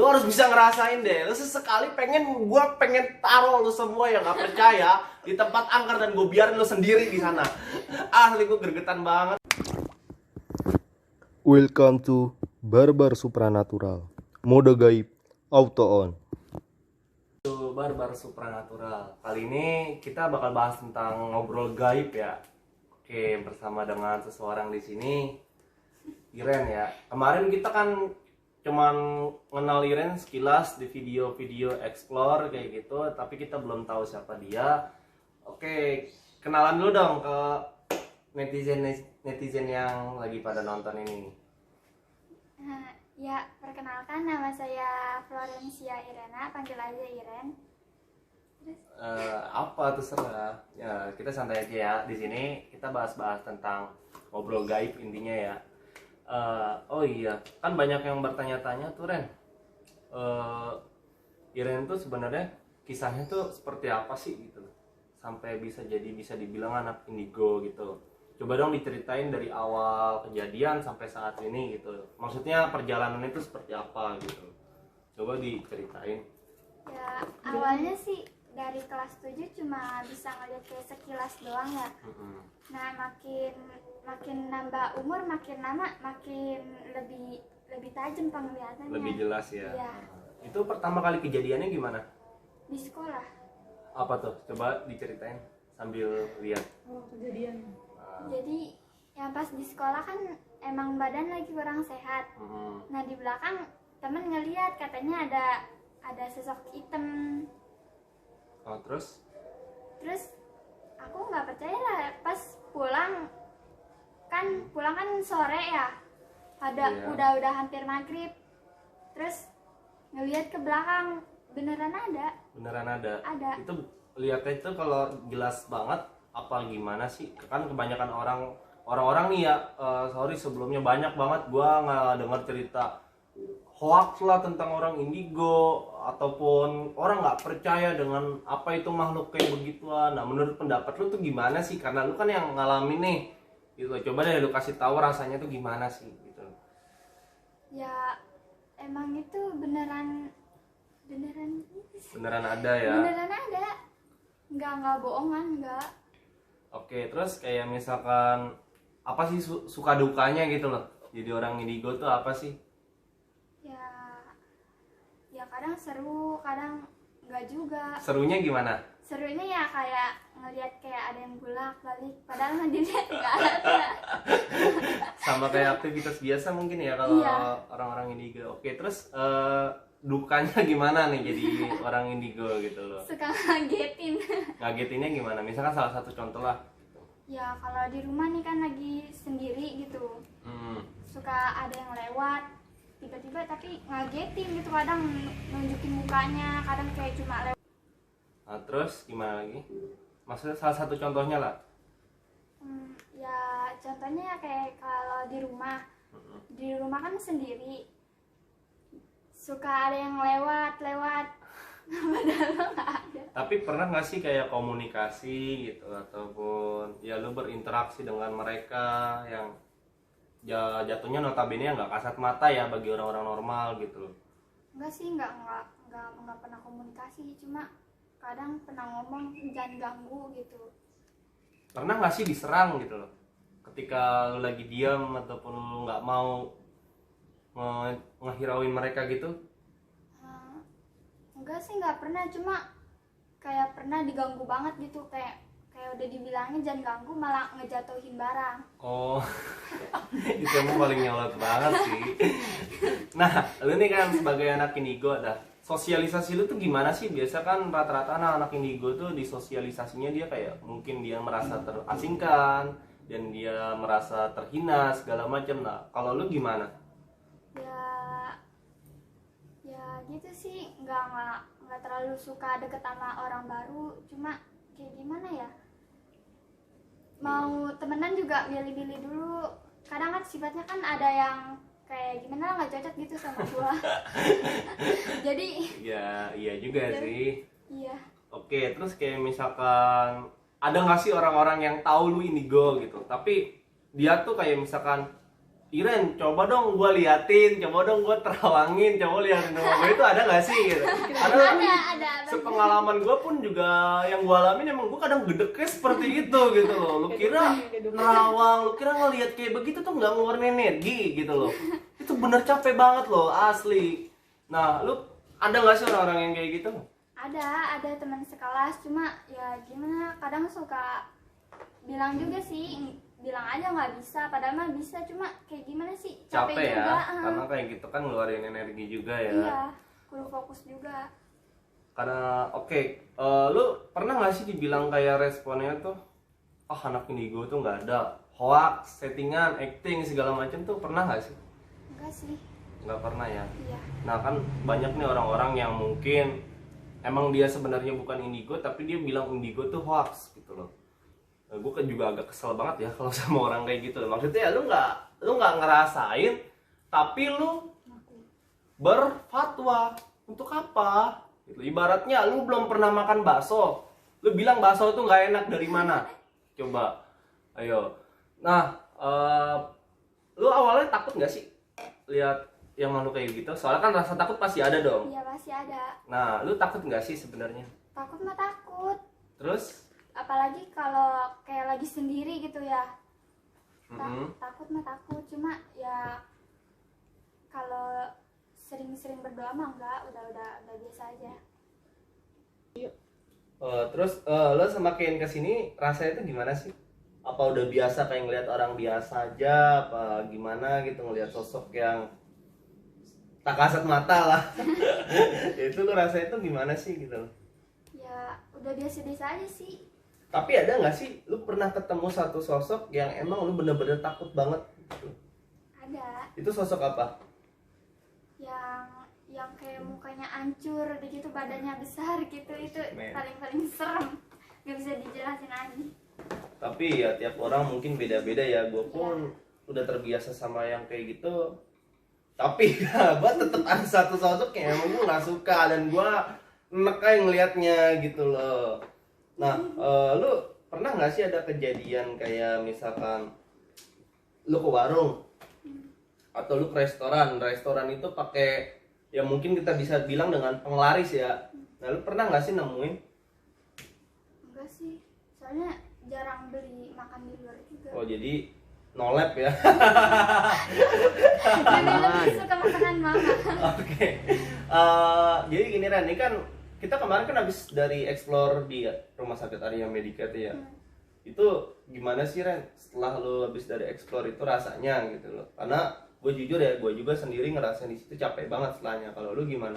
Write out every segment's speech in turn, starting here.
Lu harus bisa ngerasain deh. Lu sesekali gue pengen taruh lu semua yang gak percaya di tempat angker dan gue biarin lu sendiri di sana. Asli gue gregetan banget. Welcome to Barbar Supranatural. Mode gaib auto on. Barbar Supranatural. Kali ini kita bakal bahas tentang ngobrol gaib ya. Oke, bersama dengan seseorang di sini, Iren ya. Kemarin kita kan cuman kenal Iren sekilas di video-video explore kayak gitu, tapi kita belum tahu siapa dia. Oke, kenalan dulu dong ke netizen yang lagi pada nonton ini. Ya, perkenalkan nama saya Florencia Irena, panggil aja Iren. Apa terserah. Ya, kita santai aja ya. Di sini kita bahas-bahas tentang ngobrol gaib intinya ya. Oh iya, kan banyak yang bertanya-tanya tuh Ren. Iren tuh sebenarnya kisahnya tuh seperti apa sih gitu, sampai bisa dibilang anak indigo gitu. Coba dong diceritain dari awal kejadian sampai saat ini gitu. Maksudnya perjalanan itu seperti apa gitu. Coba diceritain. Ya, awalnya sih dari kelas 7 cuma bisa ngeliat kayak sekilas doang ya. Nah, makin nambah umur, makin lama makin lebih tajam penglihatannya. Lebih jelas ya. Iya. Itu pertama kali kejadiannya gimana? Di sekolah. Apa tuh? Coba diceritain sambil lihat. Kejadian. Jadi yang pas di sekolah kan emang badan lagi kurang sehat. Nah, di belakang temen ngeliat katanya ada sosok hitam. Oh, terus Aku nggak percaya lah, pas pulang kan sore ya, Iya. udah hampir maghrib, terus ngelihat ke belakang beneran ada. Itu lihatnya itu kalau jelas banget apa gimana sih? Kan kebanyakan orang-orang nih ya, sorry sebelumnya banyak banget gua nggak dengar cerita hoax lah tentang orang indigo, ataupun orang nggak percaya dengan apa itu makhluk kayak begituan. Nah, menurut pendapat lu tuh gimana sih? Karena lu kan yang ngalamin nih gitu. Coba deh lu kasih tahu rasanya tuh gimana sih gitu. Ya emang itu beneran Beneran ada ya. beneran ada, nggak bohongan, nggak. Oke, terus kayak misalkan apa sih suka dukanya gitu loh. Jadi orang indigo tuh apa sih? Ya kadang seru, kadang nggak juga. Serunya gimana? Serunya ya kayak ngelihat kayak ada yang bolak-balik, padahal mah dilihat nggak ada. Sama kayak aktivitas biasa mungkin ya kalau Iya. orang-orang indigo. Oke, terus dukanya gimana nih jadi orang indigo gitu loh? Suka ngagetin. Ngagetinnya gimana? Misalkan salah satu contoh lah. Ya kalau di rumah nih kan lagi sendiri gitu, suka ada yang lewat tiba-tiba tapi ngagetin gitu, kadang nunjukin mukanya, kadang kayak cuma lewat. Nah, terus gimana lagi? Maksudnya salah satu contohnya lah. Ya contohnya kayak kalau di rumah kan sendiri, suka ada yang lewat padahal nggak ada. Tapi pernah nggak sih kayak komunikasi gitu, ataupun ya lu berinteraksi dengan mereka yang jatuhnya notabene nggak kasat mata ya bagi orang-orang normal gitu? Enggak sih, nggak pernah komunikasi, cuma kadang pernah ngomong jangan ganggu gitu. Pernah nggak sih diserang gitu loh ketika lu lagi diam ataupun lu nggak mau ngehirauin mereka gitu? Enggak sih, nggak pernah, cuma kayak pernah diganggu banget gitu, kayak udah dibilangin jangan ganggu malah ngejatuhin barang. Oh, itu emang paling nyolot banget sih. Nah, lu nih kan sebagai anak indigo, sosialisasi lu tuh gimana sih? Biasa kan rata-rata anak indigo tuh di sosialisasinya dia kayak mungkin dia merasa terasingkan dan dia merasa terhina segala macam. Nah, kalau lu gimana? Ya gitu sih, nggak terlalu suka deket sama orang baru, cuma kayak gimana ya, mau temenan juga milih-milih dulu. Kadang kan sifatnya kan ada yang kayak gimana nggak cocok gitu sama gua. Jadi Ya, iya juga sih. iya. Oke, terus kayak misalkan ada nggak sih orang-orang yang tahu lu indigo gitu, tapi dia tuh kayak misalkan Iren, coba dong gue liatin, coba dong gue terawangin, coba liatin rumah gue, itu ada nggak sih gitu? Karena ada sepengalaman gue pun juga yang gue alamin emang gue kadang gedeknya seperti itu gitu loh. Lu kira nerawang, lu kira ngeliat kayak begitu tuh nggak ngeluarin energi gitu loh. Itu bener capek banget loh, asli. Nah, lu ada nggak sih orang-orang yang kayak gitu? ada teman sekelas, cuma ya gimana, kadang suka bilang juga sih, bilang aja nggak bisa, padahal mah bisa, cuma kayak gimana sih, capek Capek juga. ya, karena kayak gitu kan ngeluarin energi juga ya. Iya, kudu fokus juga. Karena lu pernah nggak sih dibilang kayak responnya tuh, anak indigo tuh nggak ada, hoax, settingan, acting segala macam tuh pernah nggak sih? Enggak sih. Nggak pernah ya. Iya. Nah kan banyak nih orang-orang yang mungkin emang dia sebenarnya bukan indigo tapi dia bilang indigo tuh hoax gitu loh. Nah, gue kan juga agak kesel banget ya kalau sama orang kayak gitu. Maksudnya lu nggak ngerasain tapi lu berfatwa untuk apa? Gitu. Ibaratnya lu belum pernah makan bakso, lu bilang bakso itu nggak enak dari mana? Coba, ayo. Nah, lu awalnya takut nggak sih lihat yang makhluk kayak gitu? Soalnya kan rasa takut pasti ada dong. Iya, pasti ada. Nah, lu takut nggak sih sebenarnya? Takut mah takut. Terus? Apalagi kalau kayak lagi sendiri gitu ya. Mm-mm. Takut mah takut, cuma ya kalau sering-sering berdoa mah enggak, udah biasa aja. Terus lo semakin kesini rasanya itu gimana sih? Apa udah biasa kayak ngeliat orang biasa aja? Apa gimana gitu ngeliat sosok yang tak kasat mata lah? Itu lo rasanya itu gimana sih gitu? Ya udah biasa-biasa aja sih. Tapi ada nggak sih lu pernah ketemu satu sosok yang emang lu bener-bener takut banget gitu? Ada Itu sosok apa? yang kayak mukanya hancur gitu, badannya besar gitu, itu Men. paling serem, nggak bisa dijelasin lagi. Tapi ya tiap orang mungkin beda-beda ya. Gue pun udah terbiasa sama yang kayak gitu. Tapi gue tetap ada satu sosok yang emang gue nggak suka dan gue enek aja ngeliatnya gitu loh. Nah, lu pernah nggak sih ada kejadian kayak misalkan lu ke warung atau lu ke restoran itu pakai ya mungkin kita bisa bilang dengan penglaris ya. Nah, lu pernah nggak sih nemuin? Enggak sih, soalnya jarang beli makan di luar juga. Oh, jadi no lab ya. Jadi lebih suka masakan mama. Oke. Jadi gini Ren, ini kan kita kemarin kan habis dari explore di Rumah Sakit Arya Medica tuh ya. Itu gimana sih Ren setelah lo habis dari explore itu rasanya gitu loh? Karena gue jujur ya, gue juga sendiri ngerasain di situ capek banget setelahnya. Kalau lu gimana?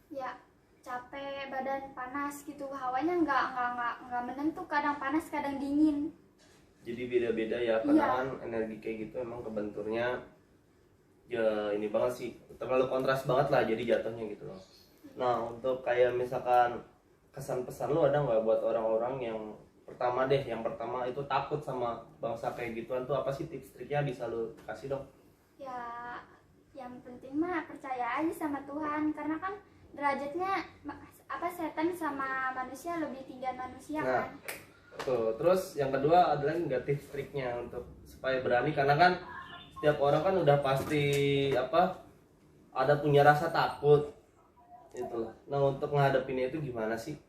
Ya capek, badan panas gitu, hawanya nggak menentu, kadang panas kadang dingin. Jadi beda-beda ya, karena kan energi kayak gitu emang kebenturnya ya ini banget sih, terlalu kontras banget lah jadi jatuhnya gitu loh. Nah untuk kayak misalkan kesan pesan lu ada nggak buat orang-orang yang yang pertama itu takut sama bangsa kayak gituan tuh apa sih tips triknya bisa lu kasih dong? Ya yang penting mah percaya aja sama Tuhan, karena kan derajatnya setan sama manusia lebih tinggi manusia kan. Tuh, terus yang kedua adalah nggak tips triknya untuk supaya berani, karena kan setiap orang kan udah pasti ada punya rasa takut itulah. Nah untuk menghadapinya itu gimana sih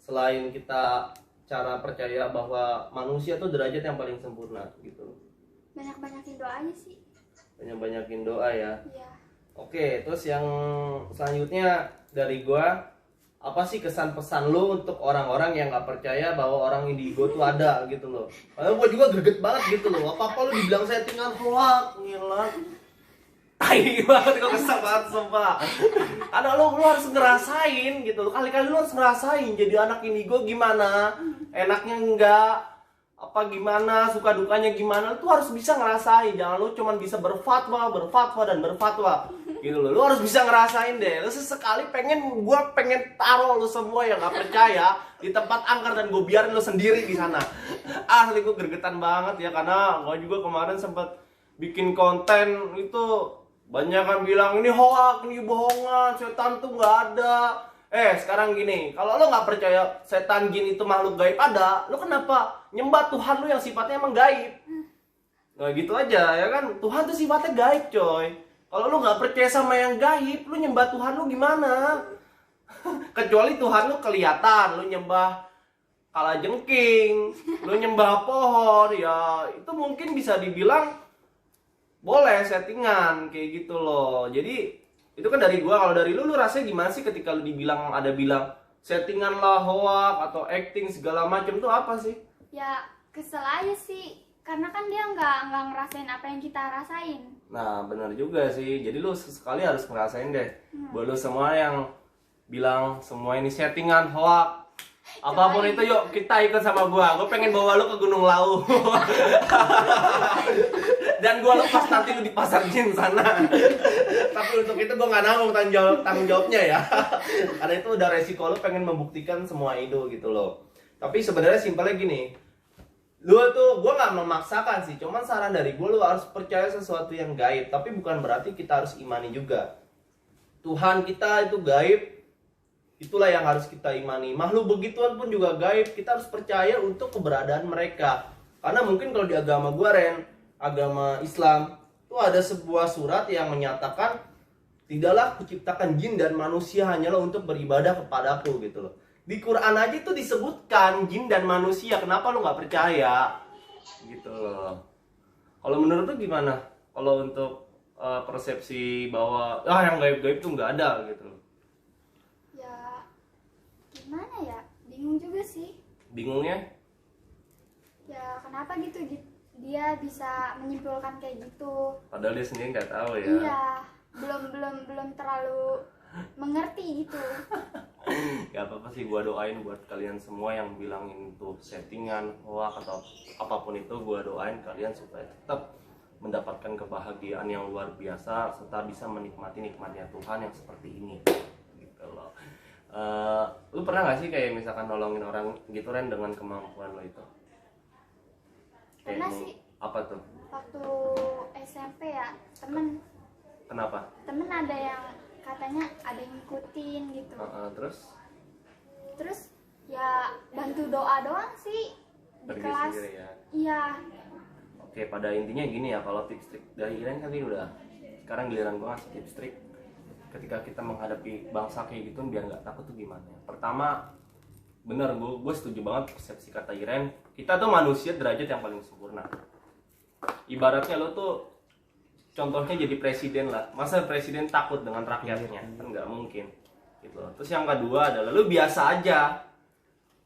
selain kita cara percaya bahwa manusia tuh derajat yang paling sempurna gitu? Banyak-banyakin doa aja sih. Banyak-banyakin doa ya. Iya. Oke, terus yang selanjutnya dari gua, apa sih kesan pesan lu untuk orang-orang yang nggak percaya bahwa orang indigo tuh ada gitu loh? Karena gua juga greget banget gitu loh. Apa-apa lu dibilang settingan hoax, ngilang. Tai banget, gua kesel banget sumpah. Karena lu harus ngerasain gitu loh. Kali-kali lu harus ngerasain jadi anak indigo gimana? Enaknya enggak? Apa gimana, suka dukanya gimana, lu tuh harus bisa ngerasain. Jangan lu cuman bisa berfatwa gitu loh. Lu harus bisa ngerasain deh. Lu sesekali gua pengen taruh lu semua yang gak percaya di tempat angker dan gua biarin lu sendiri di sana. Asli gua gregetan banget ya, karena gua juga kemarin sempet bikin konten itu banyak kan bilang ini hoax, ini bohongan, setan tuh nggak ada. Sekarang gini, kalau lo nggak percaya setan jin itu makhluk gaib ada, lo kenapa nyembah Tuhan lo yang sifatnya emang gaib? Nah gitu aja ya kan, Tuhan tuh sifatnya gaib coy. Kalau lu nggak percaya sama yang gaib, lu nyembah Tuhan lu gimana? Kecuali Tuhan lu kelihatan, lu nyembah kalajengking, lu nyembah pohon, ya itu mungkin bisa dibilang boleh settingan kayak gitu loh. Jadi itu kan dari gua. Kalau dari lu rasanya gimana sih ketika lu dibilang, ada bilang settingan lah, hoax atau acting segala macam tuh apa sih? Ya kesel aja sih, karena kan dia nggak ngerasain apa yang kita rasain. Nah benar juga sih, jadi lu sekali harus ngerasain deh. Buat lu semua yang bilang semua ini settingan, hoax, apapun itu, yuk kita ikut sama gua. Gua pengen bawa lu ke Gunung Lawu. Dan gua lepas nanti lu di pasar jin sana. Tapi untuk itu gua nggak nanggung tanggung jawabnya ya. Karena itu udah resiko lu pengen membuktikan semua itu gitu loh. Tapi sebenarnya simpelnya gini, lu tuh, gua nggak memaksakan sih, cuman saran dari gua, lu harus percaya sesuatu yang gaib. Tapi bukan berarti kita harus imani juga. Tuhan kita itu gaib, itulah yang harus kita imani. Makhluk begituan pun juga gaib, kita harus percaya untuk keberadaan mereka. Karena mungkin kalau di agama gua, Ren, agama Islam, itu ada sebuah surat yang menyatakan, tidaklah kuciptakan jin dan manusia hanyalah untuk beribadah kepadaku gitu loh. Di Quran aja itu disebutkan jin dan manusia, kenapa lu nggak percaya? Gitu loh. Kalau menurut lu gimana? Kalau untuk persepsi bahwa yang gaib-gaib tuh nggak ada gitu loh. Ya gimana ya, bingung juga sih. Bingungnya? Ya kenapa gitu dia bisa menyimpulkan kayak gitu. Padahal dia sendiri nggak tahu ya. Iya, belum terlalu mengerti gitu. Gak apa-apa sih, gua doain buat kalian semua yang bilangin itu settingan, hoax atau apapun itu, gua doain kalian supaya tetap mendapatkan kebahagiaan yang luar biasa serta bisa menikmati nikmatnya Tuhan yang seperti ini gitu loh. Lu pernah gak sih kayak misalkan nolongin orang gitu, Ren, dengan kemampuan lo itu? Pernah sih. Apa tuh? Waktu SMP ya, temen ada yang katanya ada yang ngikutin gitu. Terus ya bantu doa doang sih di Pergi kelas. sendiri ya? Iya. Oke, pada intinya gini ya, kalau tips trik dari Iren kan udah, sekarang giliran gue ngasih tips trik ketika kita menghadapi bangsa kayak gitu biar nggak takut tuh gimana. Pertama, bener, gue setuju banget persepsi kata Iren, kita tuh manusia derajat yang paling sempurna. Ibaratnya lo tuh contohnya jadi presiden lah, masa presiden takut dengan rakyatnya? Kan nggak mungkin gitu. Terus yang kedua adalah lu biasa aja,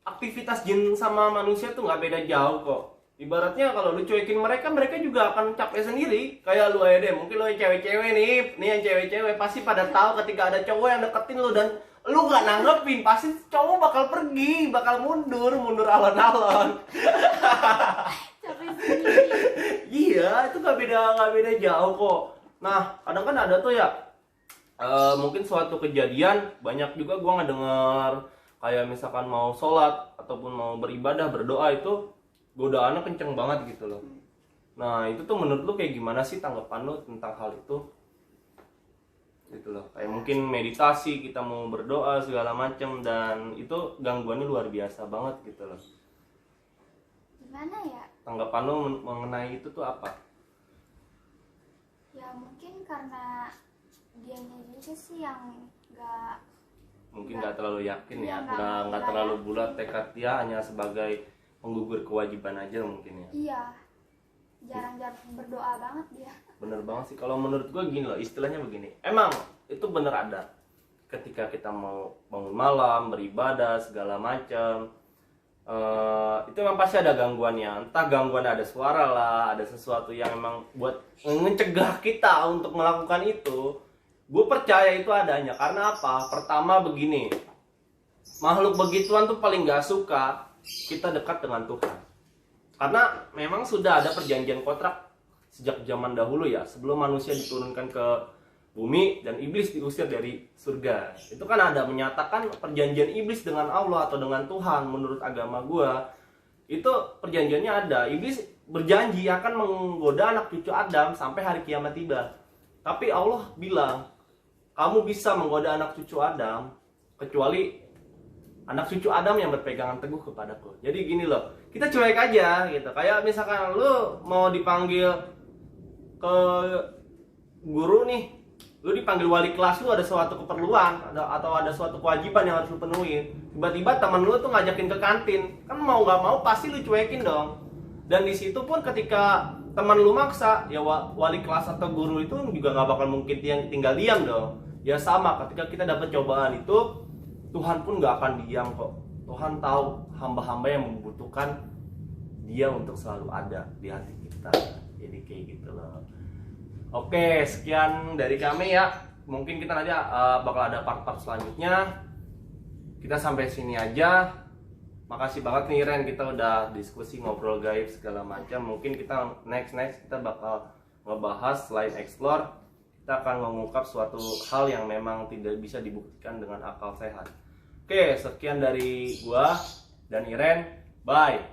aktivitas jin sama manusia tuh nggak beda jauh kok. Ibaratnya kalau lu cuekin mereka, mereka juga akan capek sendiri. Kayak lu aja deh, mungkin lu yang cewek-cewek nih yang cewek-cewek pasti pada tahu ketika ada cowok yang deketin lu dan lu nggak nanggepin, pasti cowok bakal pergi, bakal mundur alon-alon. Capek sendiri. Iya, itu nggak beda jauh kok. Nah, kadang kan ada tuh ya, mungkin suatu kejadian, banyak juga gua ngedenger kayak misalkan mau sholat ataupun mau beribadah, berdoa itu godaannya kenceng banget gitu loh. Nah, itu tuh menurut lu kayak gimana sih tanggapan lu tentang hal itu? Gitu loh. Kayak mungkin meditasi, kita mau berdoa segala macem, dan itu gangguannya luar biasa banget gitu loh. Gimana ya? Tanggapan lu mengenai itu tuh apa? Ya mungkin karena dianya juga sih yang nggak terlalu yakin iya, ya, nggak terlalu bulat tekad dia, hanya sebagai penggugur kewajiban aja mungkin ya. Iya, jarang-jarang berdoa banget dia. Bener banget sih, kalau menurut gue gini loh, istilahnya begini, emang itu bener ada ketika kita mau bangun malam, beribadah segala macam, itu memang pasti ada gangguannya. Entah gangguan ada suara lah, ada sesuatu yang memang buat mencegah kita untuk melakukan itu. Gue percaya itu adanya, karena apa? Pertama begini, makhluk begituan tuh paling gak suka kita dekat dengan Tuhan. Karena memang sudah ada perjanjian kontrak sejak zaman dahulu ya, sebelum manusia diturunkan ke bumi dan iblis diusir dari surga. Itu kan ada menyatakan perjanjian iblis dengan Allah atau dengan Tuhan. Menurut agama gua, itu perjanjiannya ada. Iblis berjanji akan menggoda anak cucu Adam sampai hari kiamat tiba. Tapi Allah bilang, kamu bisa menggoda anak cucu Adam kecuali anak cucu Adam yang berpegangan teguh kepadaku. Jadi gini loh, kita cuek aja gitu. Kayak misalkan lu mau dipanggil ke guru nih, lu dipanggil wali kelas, lu ada suatu keperluan atau ada suatu kewajiban yang harus lu penuhin. Tiba-tiba temen lu tuh ngajakin ke kantin, kan mau nggak mau pasti lu cuekin dong. Dan di situ pun ketika teman lu maksa, ya wali kelas atau guru itu juga nggak bakal mungkin tinggal diam dong. Ya sama, ketika kita dapat cobaan itu, Tuhan pun nggak akan diam kok. Tuhan tahu hamba-hamba yang membutuhkan Dia untuk selalu ada di hati kita. Jadi kayak gitu loh. Oke, sekian dari kami ya. Mungkin kita nanti bakal ada part-part selanjutnya. Kita sampai sini aja. Makasih banget nih Ren, kita udah diskusi, ngobrol gaib segala macam. Mungkin kita next kita bakal ngebahas selain explore, kita akan mengungkap suatu hal yang memang tidak bisa dibuktikan dengan akal sehat. Oke, sekian dari gua dan Iren. Bye.